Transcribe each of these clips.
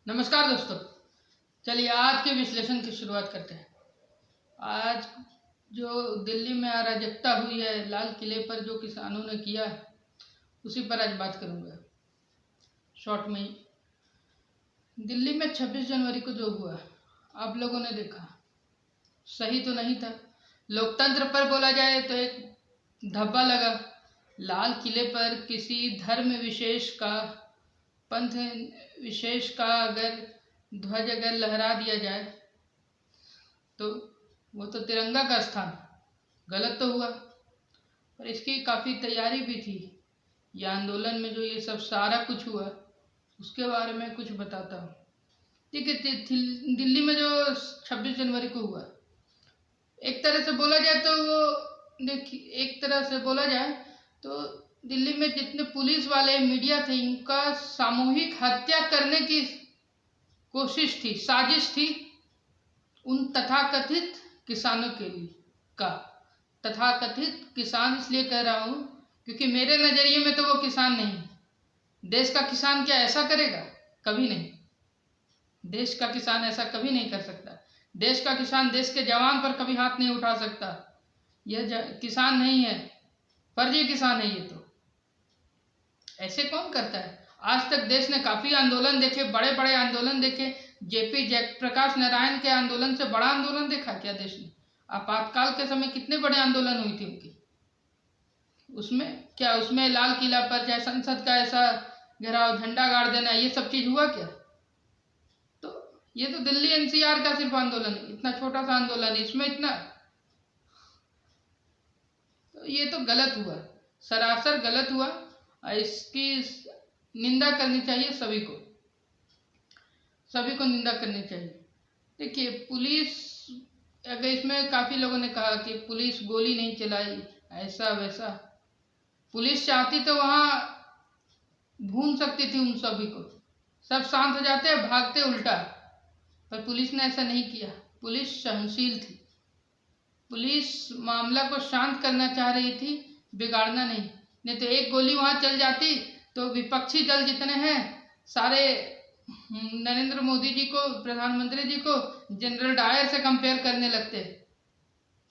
नमस्कार दोस्तों, चलिए आज के विश्लेषण की शुरुआत करते हैं। आज जो दिल्ली में अराजकता हुई है, लाल किले पर जो किसानों ने किया, उसी पर आज बात करूंगा शॉर्ट में ही। दिल्ली में 26 जनवरी को जो हुआ, आप लोगों ने देखा, सही तो नहीं था। लोकतंत्र पर बोला जाए तो एक धब्बा लगा। लाल किले पर किसी धर्म विशेष का, पंथ विशेष का अगर ध्वज अगर लहरा दिया जाए तो वो तो तिरंगा का स्थान, गलत तो हुआ। पर इसकी काफ़ी तैयारी भी थी। ये आंदोलन में जो ये सब सारा कुछ हुआ, उसके बारे में कुछ बताता हूँ। ठीक है, दिल्ली में जो 26 जनवरी को हुआ, एक तरह से बोला जाए तो वो देखिए, एक तरह से बोला जाए तो दिल्ली में जितने पुलिस वाले, मीडिया थे, इनका सामूहिक हत्या करने की कोशिश थी, साजिश थी उन तथाकथित किसानों के लिए का। तथाकथित किसान इसलिए कह रहा हूँ क्योंकि मेरे नज़रिए में तो वो किसान नहीं। देश का किसान क्या ऐसा करेगा? कभी नहीं। देश का किसान ऐसा कभी नहीं कर सकता। देश का किसान देश के जवान पर कभी हाथ नहीं उठा सकता। यह किसान नहीं है, फर्जी किसान है ये तो। ऐसे कौन करता है? आज तक देश ने काफी आंदोलन देखे, बड़े बड़े आंदोलन देखे। जेपी जयप्रकाश नारायण के आंदोलन से बड़ा आंदोलन देखा क्या देश ने? आपातकाल के समय कितने बड़े आंदोलन हुई थी उनकी। उसमें लाल किला पर चाहे संसद का ऐसा घेराव, झंडा गाड़ देना, ये सब चीज हुआ क्या? तो ये तो दिल्ली एनसीआर का सिर्फ आंदोलन है, इतना छोटा सा आंदोलन, इसमें इतना, तो ये तो गलत हुआ, सरासर गलत हुआ। इसकी निंदा करनी चाहिए सभी को निंदा करनी चाहिए। देखिए, पुलिस, अगर इसमें काफी लोगों ने कहा कि पुलिस गोली नहीं चलाई, ऐसा वैसा। पुलिस चाहती तो वहां भून सकती थी उन सभी को, सब शांत हो जाते, भागते उल्टा। पर पुलिस ने ऐसा नहीं किया। पुलिस सहनशील थी। पुलिस मामला को शांत करना चाह रही थी, बिगाड़ना नहीं तो एक गोली वहां चल जाती तो विपक्षी दल जितने हैं सारे नरेंद्र मोदी जी को, प्रधानमंत्री जी को जनरल डायर से कंपेयर करने लगते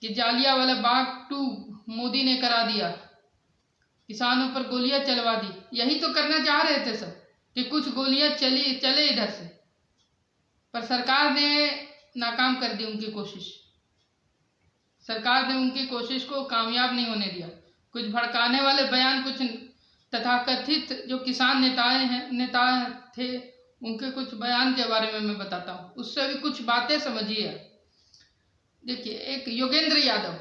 कि जालियांवाला बाग 2 मोदी ने करा दिया, किसानों पर गोलियां चलवा दी। यही तो करना चाह रहे थे सब कि कुछ गोलियां चले इधर से, पर सरकार ने नाकाम कर दी उनकी कोशिश। सरकार ने उनकी कोशिश को कामयाब नहीं होने दिया। कुछ भड़काने वाले बयान, कुछ तथाकथित जो किसान नेता थे, उनके कुछ बयान के बारे में मैं बताता हूँ, उससे भी कुछ बातें समझिए। देखिए, एक योगेंद्र यादव,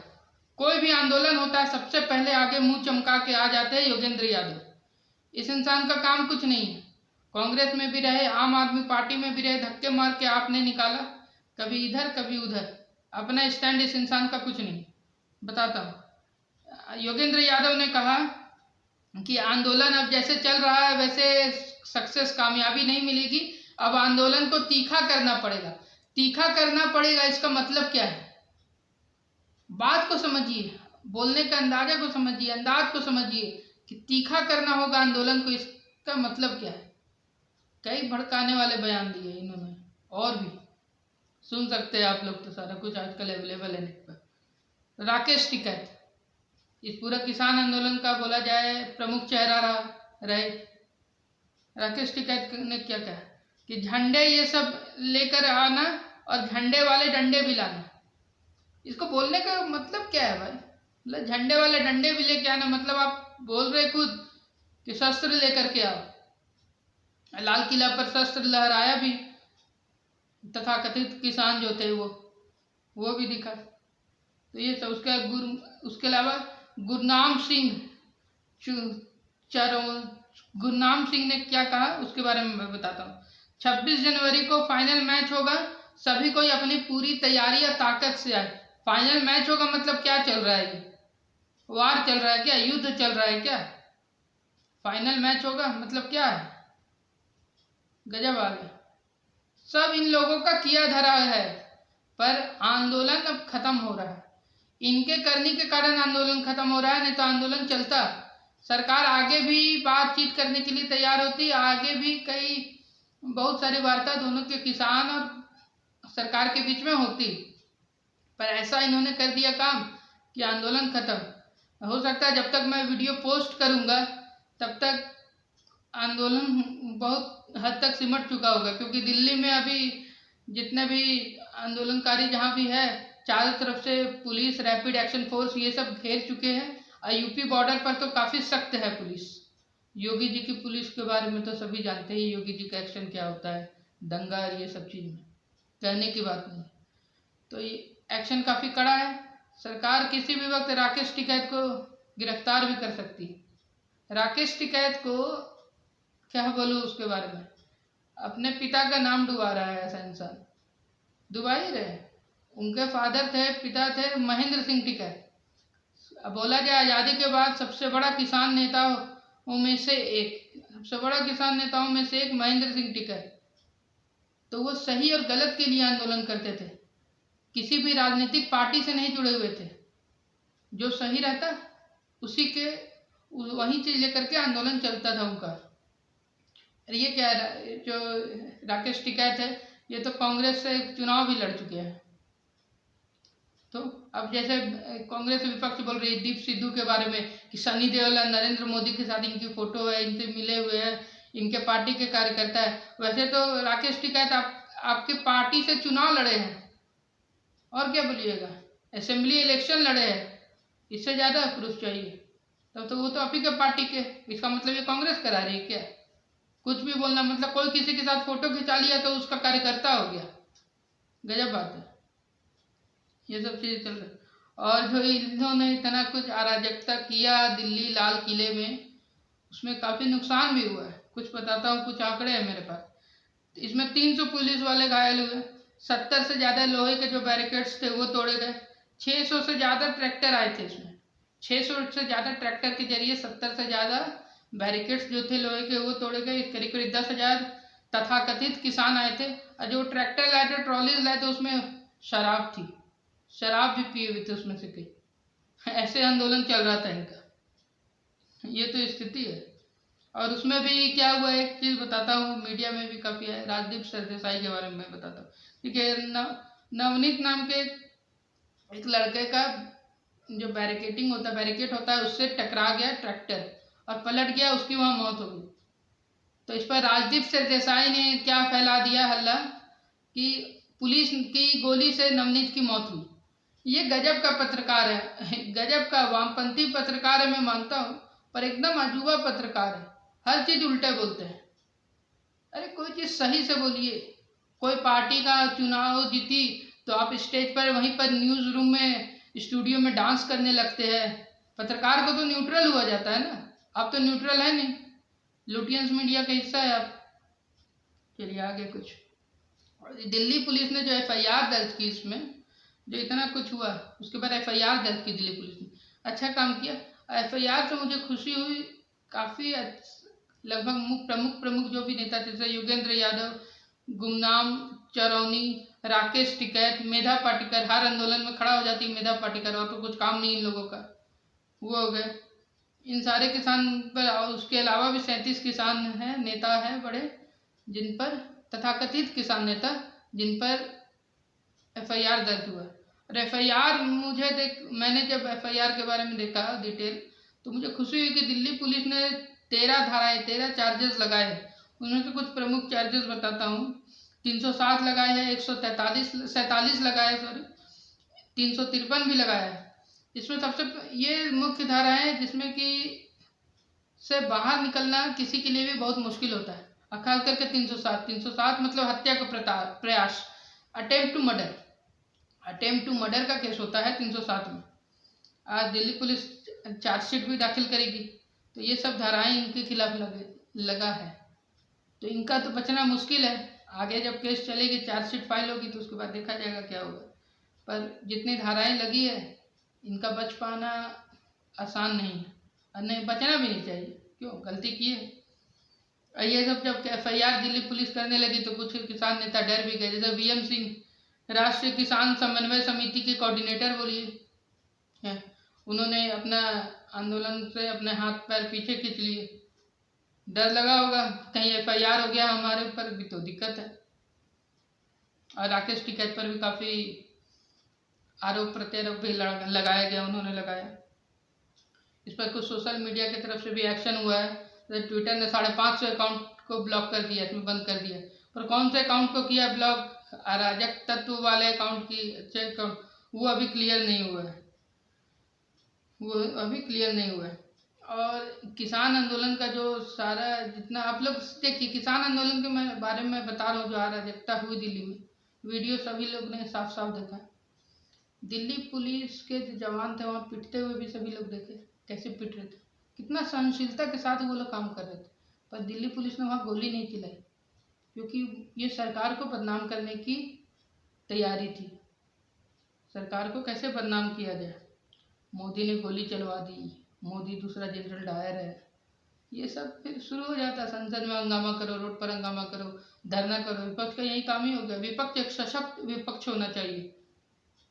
कोई भी आंदोलन होता है सबसे पहले आगे मुंह चमका के आ जाते हैं योगेंद्र यादव। इस इंसान का काम कुछ नहीं है। कांग्रेस में भी रहे, आम आदमी पार्टी में भी रहे, धक्के मार के आपने निकाला, कभी इधर कभी उधर। अपना स्टैंड इस इंसान का कुछ नहीं। बताता हूँ, योगेंद्र यादव ने कहा कि आंदोलन अब जैसे चल रहा है वैसे सक्सेस, कामयाबी नहीं मिलेगी, अब आंदोलन को तीखा करना पड़ेगा। तीखा करना पड़ेगा, इसका मतलब क्या है? बात को समझिए, बोलने का अंदाजा को समझिए, अंदाज को समझिए कि तीखा करना होगा आंदोलन को। इसका मतलब क्या है? कई भड़काने वाले बयान दिए इन्होंने, और भी सुन सकते हैं आप लोग, तो सारा कुछ आजकल अवेलेबल है नेट पर। राकेश टिकैत इस पूरा किसान आंदोलन का बोला जाए प्रमुख चेहरा रहे। राकेश टिकैत ने क्या कहा कि झंडे ये सब लेकर आना और झंडे वाले डंडे भी लाना। इसको बोलने का मतलब क्या है भाई? मतलब झंडे वाले डंडे भी लेके आना, मतलब आप बोल रहे खुद कि शस्त्र लेकर के आओ। लाल किला पर शस्त्र लहराया भी, तथाकथित किसान जो थे वो भी दिखा। तो ये सब। उसके अलावा गुरनाम सिंह ने क्या कहा उसके बारे में मैं बताता हूँ। 26 जनवरी को फाइनल मैच होगा, सभी कोई अपनी पूरी तैयारी या ताकत से आए। फाइनल मैच होगा मतलब क्या चल रहा है? ये वार चल रहा है क्या? युद्ध चल रहा है क्या? फाइनल मैच होगा मतलब क्या है? गजब आ गया। सब इन लोगों का किया धरा है, पर आंदोलन अब खत्म हो रहा है। इनके करने के कारण आंदोलन खत्म हो रहा है, नहीं तो आंदोलन चलता। सरकार आगे भी बातचीत करने के लिए तैयार होती, आगे भी कई बहुत सारी वार्ता दोनों के, किसान और सरकार के बीच में होती, पर ऐसा इन्होंने कर दिया काम कि आंदोलन खत्म। हो सकता है जब तक मैं वीडियो पोस्ट करूंगा तब तक आंदोलन बहुत हद तक सिमट चुका होगा, क्योंकि दिल्ली में अभी जितने भी आंदोलनकारी जहाँ भी है, चारों तरफ से पुलिस, रैपिड एक्शन फोर्स ये सब घेर चुके हैं। और यूपी बॉर्डर पर तो काफ़ी सख्त है पुलिस। योगी जी की पुलिस के बारे में तो सभी जानते ही, योगी जी का एक्शन क्या होता है दंगा और ये सब चीज़ में, कहने की बात नहीं। तो ये एक्शन काफ़ी कड़ा है। सरकार किसी भी वक्त राकेश टिकैत को गिरफ्तार भी कर सकती है। राकेश टिकैत को क्या बोलूँ उसके बारे में, अपने पिता का नाम डुबा रहा है ऐसा इंसान, डुबा ही रहे। उनके फादर थे, पिता थे महेंद्र सिंह टिकैत। अब बोला जाए आज़ादी के बाद सबसे बड़ा किसान नेताओं में से एक, सबसे बड़ा किसान नेताओं में से एक महेंद्र सिंह टिकैत। तो वो सही और गलत के लिए आंदोलन करते थे, किसी भी राजनीतिक पार्टी से नहीं जुड़े हुए थे। जो सही रहता उसी के वहीं चीज लेकर के आंदोलन चलता था उनका। ये क्या है, जो राकेश टिकैत है ये तो कांग्रेस से चुनाव भी लड़ चुके हैं। तो अब जैसे कांग्रेस विपक्ष बोल रही है दीप सिद्धू के बारे में कि सनी देओल और नरेंद्र मोदी के साथ इनकी फोटो है, इनसे मिले हुए हैं, इनके पार्टी के कार्यकर्ता है। वैसे तो राकेश टिकैत आपके पार्टी से चुनाव लड़े हैं, और क्या बोलिएगा, असेंबली इलेक्शन लड़े हैं, इससे ज़्यादा प्रूफ चाहिए। तब तो वो तो आप ही के पार्टी के, इसका मतलब ये कांग्रेस करा रही है क्या? कुछ भी बोलना, मतलब कोई किसी के साथ फोटो खिंचा लिया तो उसका कार्यकर्ता हो गया, गजब बात है। ये सब चीज़ें चल रही। और जो इन्होंने इतना कुछ अराजकता किया दिल्ली लाल किले में, उसमें काफ़ी नुकसान भी हुआ है। कुछ बताता हूँ, कुछ आंकड़े हैं मेरे पास। इसमें 300 पुलिस वाले घायल हुए, 70 से ज़्यादा लोहे के जो बैरिकेड्स थे वो तोड़े गए, 600 से ज़्यादा ट्रैक्टर आए थे इसमें, 600 से ज़्यादा ट्रैक्टर के जरिए 70 से ज़्यादा बैरिकेड्स जो थे लोहे के वो तोड़े गए। करीब करीब 10,000 तथाकथित किसान आए थे, और जो ट्रैक्टर लाए थे, ट्रॉलीज लाए थे, उसमें शराब थी, शराब भी पिए हुए थे उसमें से कई। ऐसे आंदोलन चल रहा था इनका, ये तो स्थिति है। और उसमें भी क्या हुआ, एक चीज़ बताता हूँ, मीडिया में भी काफ़ी है, राजदीप सरदेसाई के बारे में मैं बताता हूँ। ठीक है, नवनीत नाम के एक लड़के का जो बैरिकेटिंग होता है, बैरिकेड होता है, उससे टकरा गया ट्रैक्टर और पलट गया, उसकी वहाँ मौत हो गई। तो इस पर राजदीप सरदेसाई ने क्या फैला दिया हल्ला कि पुलिस की गोली से नवनीत की मौत हुई। ये गजब का पत्रकार है, गजब का वामपंथी पत्रकार है, मैं मानता हूँ, पर एकदम अजूबा पत्रकार है, हर चीज उल्टे बोलते हैं। अरे कोई चीज सही से बोलिए। कोई पार्टी का चुनाव जीती तो आप स्टेज पर, वहीं पर न्यूज रूम में, स्टूडियो में डांस करने लगते हैं। पत्रकार को तो न्यूट्रल हुआ जाता है ना, आप तो न्यूट्रल है नहीं, लुटियंस मीडिया का हिस्सा है आप। चलिए आगे कुछ। दिल्ली पुलिस ने जो एफआईआर दर्ज की, इसमें जो इतना कुछ हुआ उसके बाद एफआईआर दर्ज की दिल्ली पुलिस ने, अच्छा काम किया। एफआईआर से मुझे खुशी हुई, काफ़ी लगभग प्रमुख जो भी नेता थे, जैसे योगेंद्र यादव, गुमनाम चरौनी, राकेश टिकैत, मेधा पाटिकर, हर आंदोलन में खड़ा हो जाती मेधा पाटिकर, और तो कुछ काम नहीं इन लोगों का, वो हो गए। इन सारे किसान पर, उसके अलावा भी 37 किसान हैं, नेता हैं बड़े, जिन पर, तथाकथित किसान नेता, जिन पर एफआईआर दर्ज हुआ। और एफआईआर मुझे मैंने जब एफआईआर के बारे में देखा डिटेल, तो मुझे खुशी हुई कि दिल्ली पुलिस ने 13 धाराएं, 13 चार्जेस लगाए। उनमें से कुछ प्रमुख चार्जेस बताता हूँ। 307 लगाए हैं, 147 लगाए, सॉरी 353 भी लगाया है। इसमें सबसे ये मुख्य धारा है जिसमें कि से बाहर निकलना किसी के लिए भी बहुत मुश्किल होता है, और खास करके 307 मतलब हत्या का प्रयास, अटेम्प्ट टू मर्डर का केस होता है 307 में। आज दिल्ली पुलिस चार्जशीट भी दाखिल करेगी, तो ये सब धाराएं इनके खिलाफ लगा है, तो इनका तो बचना मुश्किल है। आगे जब केस चलेगी, चार्जशीट फाइल होगी, तो उसके बाद देखा जाएगा क्या होगा। पर जितनी धाराएं लगी है, इनका बच पाना आसान नहीं है, और नहीं बचना भी नहीं चाहिए, क्यों, गलती की है। ये सब जब एफआईआर दिल्ली पुलिस करने लगी तो कुछ किसान नेता डर भी गए, जैसे वीएम सिंह, राष्ट्रीय किसान समन्वय समिति के कोऑर्डिनेटर बोलिए, उन्होंने अपना आंदोलन से अपने हाथ पैर पीछे खींच लिए। डर लगा होगा कहीं FIR हो गया हमारे ऊपर भी तो दिक्कत है। और राकेश टिकैत पर भी काफ़ी आरोप प्रत्यारोप भी लगाया गया, उन्होंने लगाया। इस पर कुछ सोशल मीडिया की तरफ से भी एक्शन हुआ है। तो ट्विटर ने 550 अकाउंट को ब्लॉक कर दिया, इसमें बंद कर दिया। पर कौन से अकाउंट को किया ब्लॉक, अराजक तत्व वाले अकाउंट की अच्छे अकाउंट, वो अभी क्लियर नहीं हुआ है, वो अभी क्लियर नहीं हुआ है। और किसान आंदोलन का जो सारा जितना आप लोग देखिए, किसान आंदोलन के बारे में बता रहा हूँ, जो अराजकता हुई दिल्ली में, वीडियो सभी लोग ने साफ साफ देखा। दिल्ली पुलिस के जो जवान थे वहाँ पिटते हुए भी सभी लोग देखे, कैसे पिट रहे थे, कितना सहनशीलता के साथ वो लोग काम कर रहे थे। पर दिल्ली पुलिस ने वहाँ गोली नहीं चलाई, क्योंकि ये सरकार को बदनाम करने की तैयारी थी। सरकार को कैसे बदनाम किया जाए, मोदी ने गोली चलवा दी, मोदी दूसरा जनरल डायर है, ये सब फिर शुरू हो जाता है। संसद में हंगामा करो, रोड पर हंगामा करो, धरना करो। विपक्ष का यही काम ही हो गया। विपक्ष एक सशक्त विपक्ष होना चाहिए,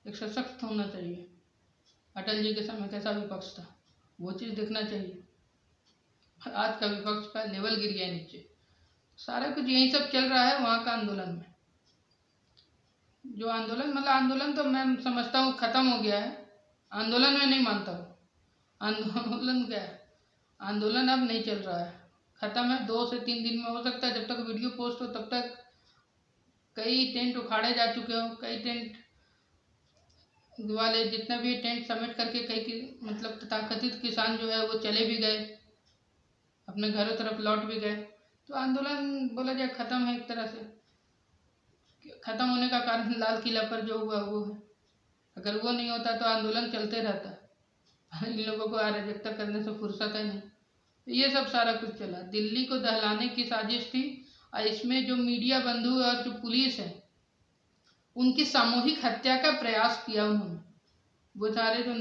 एक सशक्त होना चाहिए। अटल जी के समय कैसा विपक्ष था, वो चीज़ देखना चाहिए। आज का विपक्ष का लेवल गिर गया नीचे। सारा कुछ यही सब चल रहा है वहाँ का आंदोलन में। जो आंदोलन मतलब आंदोलन तो मैं समझता हूँ खत्म हो गया है, आंदोलन में नहीं मानता हूँ। आंदोलन क्या है, आंदोलन अब नहीं चल रहा है, खत्म है। 2 से 3 दिन में हो सकता है, जब तक वीडियो पोस्ट हो तब तक कई टेंट उखाड़े जा चुके हो, कई टेंट वाले जितना भी टेंट समेट करके कई मतलब तथाकथित किसान जो है वो चले भी गए, अपने घरों तरफ लौट भी गए। तो आंदोलन बोला जाए खत्म है एक तरह से। खत्म होने का कारण लाल किला पर जो हुआ वो है, अगर वो नहीं होता तो आंदोलन चलते रहता। इन लोगों को अराजकता करने से फुर्सत है नहीं। तो ये सब सारा कुछ चला, दिल्ली को दहलाने की साजिश थी। और इसमें जो मीडिया बंधु और जो पुलिस है, उनकी सामूहिक हत्या का प्रयास किया उन्होंने। वो सारे जो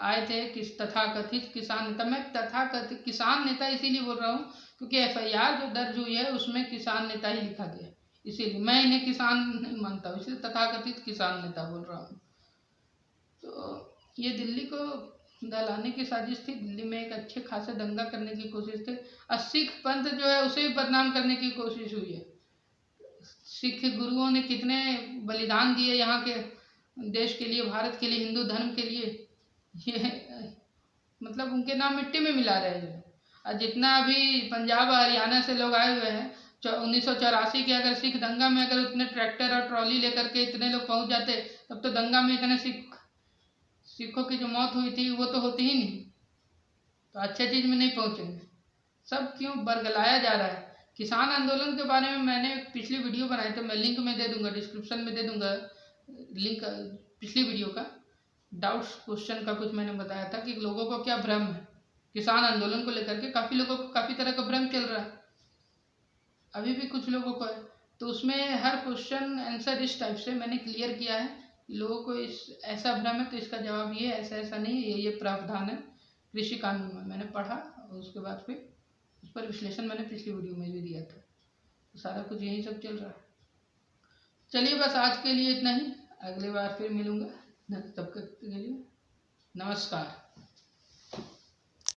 आए थे तथाकथित किसान नेता, मैं तथाकथित किसान नेता इसीलिए बोल रहा हूँ क्योंकि FIR जो दर्ज हुई है उसमें किसान नेता ही लिखा गया, इसीलिए मैं इन्हें किसान नहीं मानता हूँ, इसलिए तथाकथित किसान नेता बोल रहा हूँ। तो ये दिल्ली को दहलाने की साजिश थी। दिल्ली में एक अच्छे खासे दंगा करने की कोशिश थी, और सिख पंथ जो है उसे भी बदनाम करने की कोशिश हुई है। सिख गुरुओं ने कितने बलिदान दिए यहाँ के देश के लिए, भारत के लिए, हिंदू धर्म के लिए, ये मतलब उनके नाम मिट्टी में मिला रहे हैं। और जितना अभी पंजाब और हरियाणा से लोग आए हुए हैं, 1984 के अगर सिख दंगा में अगर उतने ट्रैक्टर और ट्रॉली लेकर के इतने लोग पहुंच जाते, तब तो दंगा में इतने सिखों की जो मौत हुई थी वो तो होती ही नहीं। तो अच्छे चीज में नहीं पहुंचेंगे, सब क्यों बरगलाया जा रहा है। किसान आंदोलन के बारे में मैंने पिछली वीडियो बनाई, तो मैं लिंक में दे दूंगा, डिस्क्रिप्शन में दे दूंगा लिंक पिछली वीडियो का। डाउट्स क्वेश्चन का कुछ मैंने बताया था कि लोगों को क्या भ्रम है किसान आंदोलन को लेकर के। काफ़ी लोगों को काफ़ी तरह का भ्रम चल रहा है, अभी भी कुछ लोगों को है। तो उसमें हर क्वेश्चन आंसर इस टाइप से मैंने क्लियर किया है। लोगों को इस ऐसा भ्रम है तो इसका जवाब ये ऐसा ऐसा नहीं है, ये प्रावधान है कृषि कानून में, मैंने पढ़ा और उसके बाद फिर उस पर विश्लेषण मैंने पिछली वीडियो में भी दिया था। तो सारा कुछ यही सब चल रहा है। चलिए बस आज के लिए इतना ही, अगली बार फिर मिलूंगा, तब तक के लिए नमस्कार।